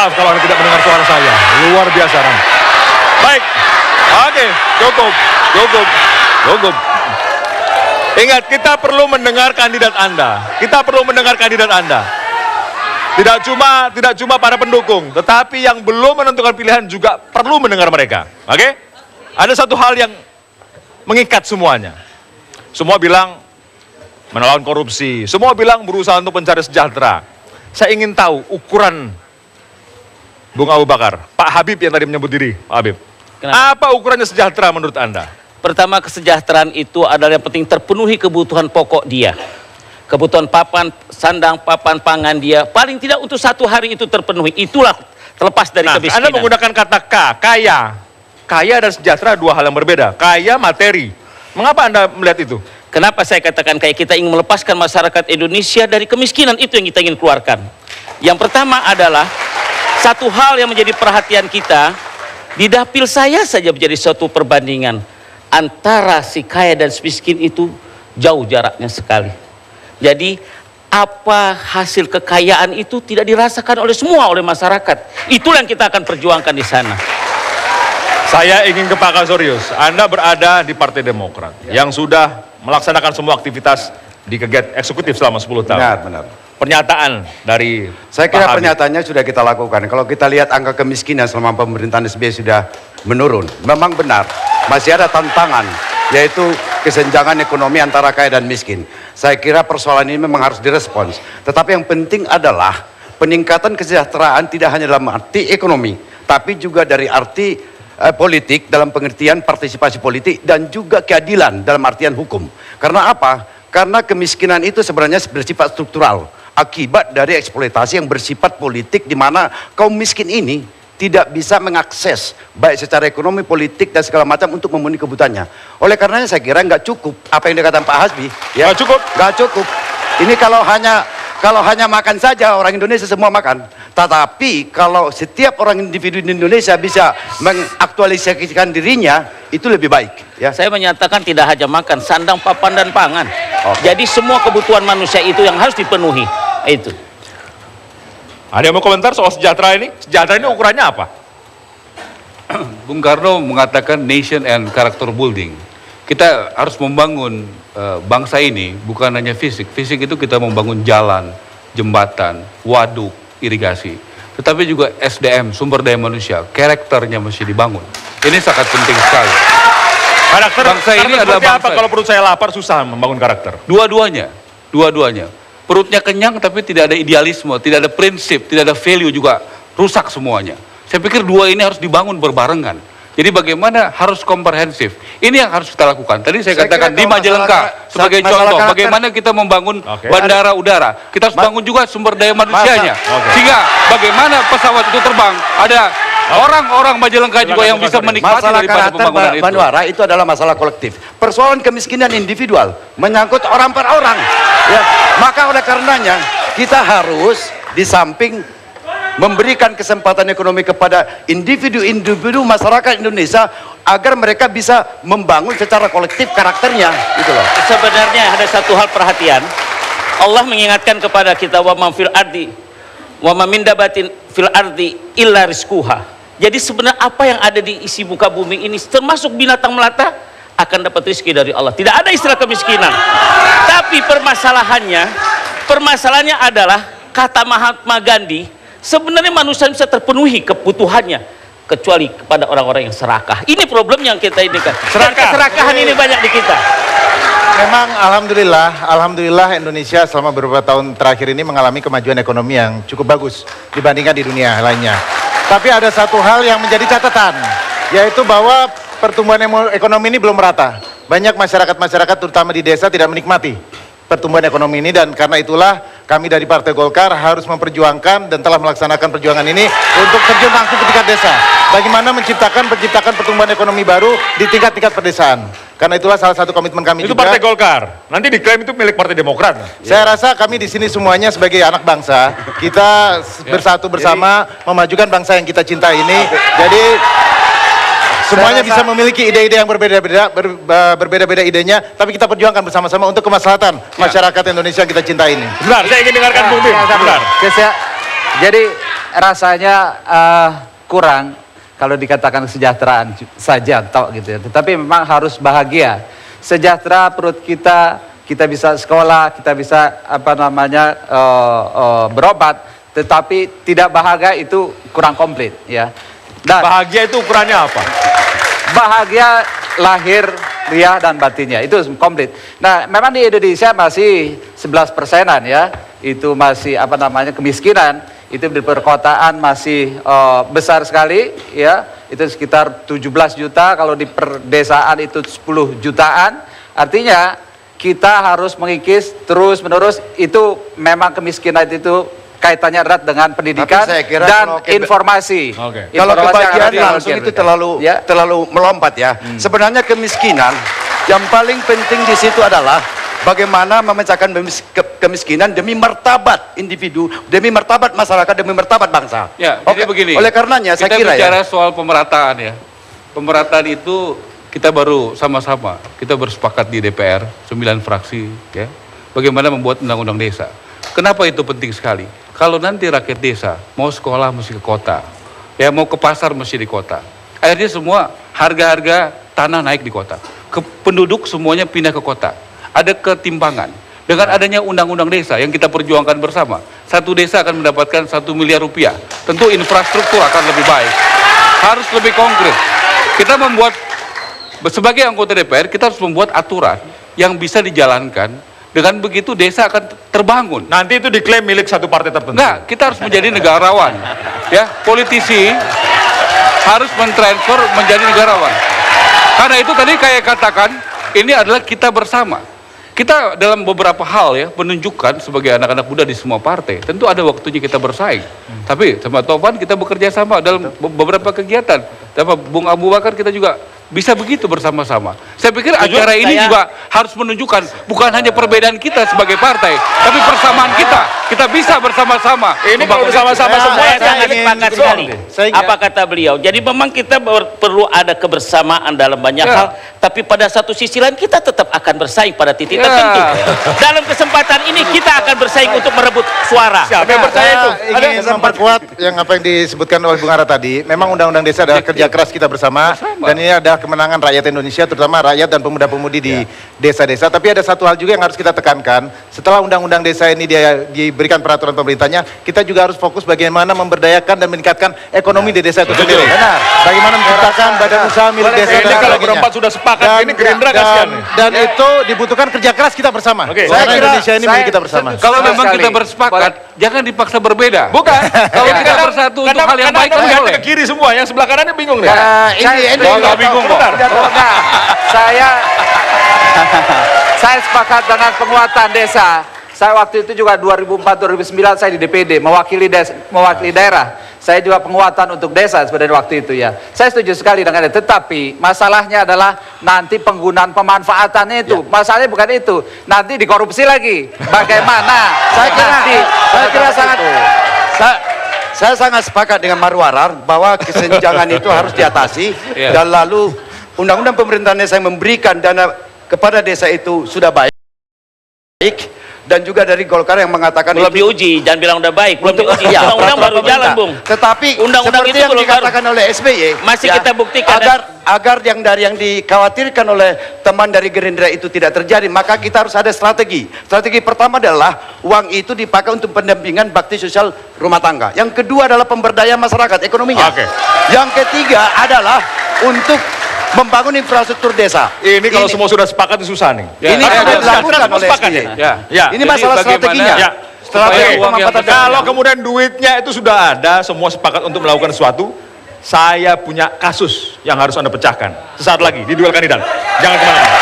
maaf kalau Anda tidak mendengar suara saya. Luar biasa, Ram. Baik. Oke, cukup. Ingat, kita perlu mendengar kandidat Anda. Tidak cuma para pendukung, tetapi yang belum menentukan pilihan juga perlu mendengar mereka. Oke? Ada satu hal yang mengikat semuanya. Semua bilang melawan korupsi, semua bilang berusaha untuk mencari sejahtera. Saya ingin tahu ukuran Bung Abu Bakar, Pak Habib yang tadi menyebut diri, Pak Habib. Kenapa? Apa ukurannya sejahtera menurut Anda? Pertama, kesejahteraan itu adalah yang penting terpenuhi kebutuhan pokok dia. Kebutuhan papan, sandang, papan, pangan dia. Paling tidak untuk 1 hari itu terpenuhi. Itulah terlepas dari kemiskinan. Anda menggunakan kata kaya. Kaya dan sejahtera 2 hal yang berbeda. Kaya materi. Mengapa Anda melihat itu? Kenapa saya katakan kayak kita ingin melepaskan masyarakat Indonesia dari kemiskinan, itu yang kita ingin keluarkan. Yang pertama adalah satu hal yang menjadi perhatian kita, di dapil saya saja menjadi suatu perbandingan antara si kaya dan si miskin itu jauh jaraknya sekali. Jadi apa hasil kekayaan itu tidak dirasakan oleh masyarakat. Itulah yang kita akan perjuangkan di sana. Saya ingin ke Pak Kasorius. Anda berada di Partai Demokrat yang sudah melaksanakan semua aktivitas di kegiatan eksekutif selama 10 tahun. Benar. Pernyataan dari Saya kira Pak Habib. pernyataannya sudah kita lakukan. Kalau kita lihat angka kemiskinan selama pemerintahan SBY sudah menurun. Memang benar, masih ada tantangan, yaitu kesenjangan ekonomi antara kaya dan miskin. Saya kira persoalan ini memang harus direspons. Tetapi yang penting adalah peningkatan kesejahteraan tidak hanya dalam arti ekonomi, tapi juga dari arti politik dalam pengertian partisipasi politik dan juga keadilan dalam artian hukum. Karena apa? Karena kemiskinan itu sebenarnya bersifat struktural akibat dari eksploitasi yang bersifat politik, di mana kaum miskin ini tidak bisa mengakses baik secara ekonomi, politik dan segala macam untuk memenuhi kebutuhannya. Oleh karenanya saya kira nggak cukup apa yang dikatakan Pak Hasbi. Ya, nggak cukup. Ini kalau hanya makan saja, orang Indonesia semua makan. Tetapi kalau setiap orang individu di Indonesia bisa mengaktualisasikan dirinya, itu lebih baik. Ya. Saya menyatakan tidak hanya makan, sandang, papan, dan pangan. Jadi semua kebutuhan manusia itu yang harus dipenuhi. Itu. Ada yang mau komentar soal sejahtera ini? Sejahtera ini ukurannya apa? Bung Karno mengatakan nation and character building. Kita harus membangun bangsa ini bukan hanya fisik. Fisik itu kita membangun jalan, jembatan, waduk, irigasi. Tetapi juga SDM, sumber daya manusia, karakternya mesti dibangun. Ini sangat penting sekali. Karakter bangsa ini adalah bangsa. Apa? Kalau perut saya lapar susah membangun karakter. Dua-duanya. Perutnya kenyang tapi tidak ada idealisme, tidak ada prinsip, tidak ada value, juga rusak semuanya. Saya pikir dua ini harus dibangun berbarengan. Jadi bagaimana harus komprehensif. Ini yang harus kita lakukan. Tadi saya katakan di Majalengka sebagai contoh bagaimana kita membangun bandara udara. Kita harus bangun juga sumber daya manusianya. Sehingga bagaimana pesawat itu terbang, ada orang-orang Majalengka juga yang bisa menikmati daripada pembangunan itu. Bandara itu adalah masalah kolektif. Persoalan kemiskinan individual menyangkut orang per orang. Ya, maka oleh karenanya kita harus di samping memberikan kesempatan ekonomi kepada individu-individu masyarakat Indonesia agar mereka bisa membangun secara kolektif karakternya, gitu loh. Sebenarnya ada satu hal perhatian. Allah mengingatkan kepada kita wa ma fil ardi wa ma min dabatin fil ardi illa rizquha. Jadi sebenarnya apa yang ada di isi muka bumi ini termasuk binatang melata akan dapat rezeki dari Allah. Tidak ada istilah kemiskinan. Tapi permasalahannya adalah kata Mahatma Gandhi, sebenarnya manusia bisa terpenuhi kebutuhannya kecuali kepada orang-orang yang serakah. Ini problem yang kita ini kan. Keserakahan ini banyak di kita. Memang alhamdulillah Indonesia selama beberapa tahun terakhir ini mengalami kemajuan ekonomi yang cukup bagus dibandingkan di dunia lainnya. Tapi ada satu hal yang menjadi catatan, yaitu bahwa pertumbuhan ekonomi ini belum merata. Banyak masyarakat terutama di desa tidak menikmati pertumbuhan ekonomi ini, dan karena itulah kami dari Partai Golkar harus memperjuangkan dan telah melaksanakan perjuangan ini untuk terjun langsung ke tingkat desa. Bagaimana menciptakan pertumbuhan ekonomi baru di tingkat-tingkat pedesaan. Karena itulah salah satu komitmen kami itu juga. Partai Golkar. Nanti diklaim itu milik Partai Demokrat. Saya rasa kami di sini semuanya sebagai anak bangsa, kita bersatu bersama memajukan bangsa yang kita cinta ini. Jadi semuanya bisa memiliki ide-ide yang berbeda-beda idenya, tapi kita perjuangkan bersama-sama untuk kemaslahatan masyarakat Indonesia yang kita cintai ini. Benar, saya ingin dengarkan Bung Bim. Benar. Jadi rasanya kurang kalau dikatakan kesejahteraan saja tok gitu ya. Tetapi memang harus bahagia. Sejahtera perut kita bisa sekolah, kita bisa berobat, tetapi tidak bahagia itu kurang komplit ya. Dan Bahagia itu ukurannya apa? bahagia lahir, riah dan batinnya itu komplit. Nah, memang di Indonesia masih 11%-an ya. Itu masih kemiskinan itu di perkotaan masih besar sekali ya. Itu sekitar 17 juta, kalau di perdesaan itu 10 jutaan. Artinya kita harus mengikis terus menerus. Itu memang kemiskinan itu kaitannya erat dengan pendidikan Tapi saya kira dan kalau informasi. Oke. Kalau Informasi yang kebahagiaan harus langsung dialokir. itu terlalu melompat ya. Sebenarnya kemiskinan yang paling penting di situ adalah bagaimana memecahkan kemiskinan demi martabat individu, demi martabat masyarakat, demi martabat bangsa. Ya, Oke, jadi begini. oleh karenanya saya kita kira bicara ya. soal pemerataan ya. Pemerataan itu kita baru sama-sama kita bersepakat di DPR 9 fraksi ya. Bagaimana membuat undang-undang desa. Kenapa itu penting sekali? Kalau nanti rakyat desa mau sekolah mesti ke kota, ya mau ke pasar mesti di kota. Akhirnya semua harga-harga tanah naik di kota. Penduduk semuanya pindah ke kota. Ada ketimpangan. Dengan adanya undang-undang desa yang kita perjuangkan bersama, satu desa akan mendapatkan 1 miliar rupiah. Tentu infrastruktur akan lebih baik. Harus lebih konkret. Kita membuat, sebagai anggota DPR, kita harus membuat aturan yang bisa dijalankan. Dengan begitu desa akan terbangun. Nanti itu diklaim milik satu partai tertentu. Enggak, kita harus menjadi negarawan. Ya, politisi harus mentransfer menjadi negarawan. Karena itu tadi kayak katakan, ini adalah kita bersama. Kita dalam beberapa hal ya menunjukkan sebagai anak-anak muda di semua partai. Tentu ada waktunya kita bersaing. Tapi sama Tovan kita bekerja sama dalam beberapa kegiatan. Sama Bung Abu Bakar kita juga bisa begitu bersama-sama. Saya pikir acara ini juga harus menunjukkan bukan hanya perbedaan kita sebagai partai, tapi persamaan kita. Kita bisa bersama-sama. Ini kalau bersama-sama semua Saya sangat sepakat sekali. Saya- Apa kata beliau? Jadi memang kita perlu ada kebersamaan dalam banyak Ya. hal, tapi pada satu sisi lain kita tetap akan bersaing pada titik Ya. tertentu. Dalam kesempatan ini kita akan bersaing untuk merebut suara. Siapa yang percaya itu? Saya ingin memperkuat yang apa yang disebutkan oleh Bung Ara tadi. Memang undang-undang desa adalah kerja keras kita bersama. Dan ini adalah kemenangan rakyat Indonesia, terutama rakyat dan pemuda-pemudi di desa-desa. Tapi ada satu hal juga yang harus kita tekankan. Setelah undang-undang desa ini diberikan peraturan pemerintahnya, kita juga harus fokus bagaimana memberdayakan dan meningkatkan ekonomi di desa itu sendiri. Benar. Bagaimana menciptakan badan usaha milik desa Ini dan kalau sebagainya. berempat sudah sepakat, ini Gerindra kasihan nih. Dan itu dibutuhkan kerja keras kita bersama. Oke. Karena Saya kira- Indonesia ini milik kita bersama. Kalau Sama memang sekali. kita bersepakat, jangan dipaksa berbeda. Bukan. Kalau kita bersatu untuk hal yang baik kan kan boleh. ke kiri semua, yang sebelah kanannya bingung deh. Ini Nggak bingung kok. Nah, saya sepakat dengan penguatan desa. Saya waktu itu juga 2004-2009 saya di DPD mewakili daerah. Saya juga penguatan untuk desa sebenarnya waktu itu ya. Saya setuju sekali dengan itu. Tetapi masalahnya adalah nanti penggunaan pemanfaatannya itu. Masalahnya bukan itu. Nanti dikorupsi lagi. Bagaimana? Saya kira sangat saya sangat sepakat dengan Marwarar bahwa kesenjangan itu harus diatasi. Iya. Dan lalu undang-undang pemerintahan desa yang memberikan dana kepada desa itu sudah baik. Dan juga dari Golkar yang mengatakan Belum itu diuji, jangan bilang udah baik. Belum untuk diuji. Undang-undang baru peraturan jalan, pemerintah. Bung. Tetapi Undang-undang seperti itu yang belum dikatakan oleh SBY Masih kita buktikan. agar yang dikhawatirkan oleh teman dari Gerindra itu tidak terjadi, maka kita harus ada strategi. Strategi pertama adalah uang itu dipakai untuk pendampingan bakti sosial rumah tangga. Yang kedua adalah pemberdayaan masyarakat ekonominya. Oke. Yang ketiga adalah untuk membangun infrastruktur desa. Ini kalau semua sudah sepakat itu susah nih. Ya, Ini ya, sudah ya, dilakukan semua oleh sepakat SBY. ya? Ya. Ini Jadi masalah bagaimana- strateginya. Ya. Strategi Supaya uang yang pemanfaatan dana. Kalau kemudian duitnya itu sudah ada, semua sepakat untuk melakukan sesuatu, saya punya kasus yang harus Anda pecahkan. Sesaat lagi di duel kandidat. Jangan kemana-mana.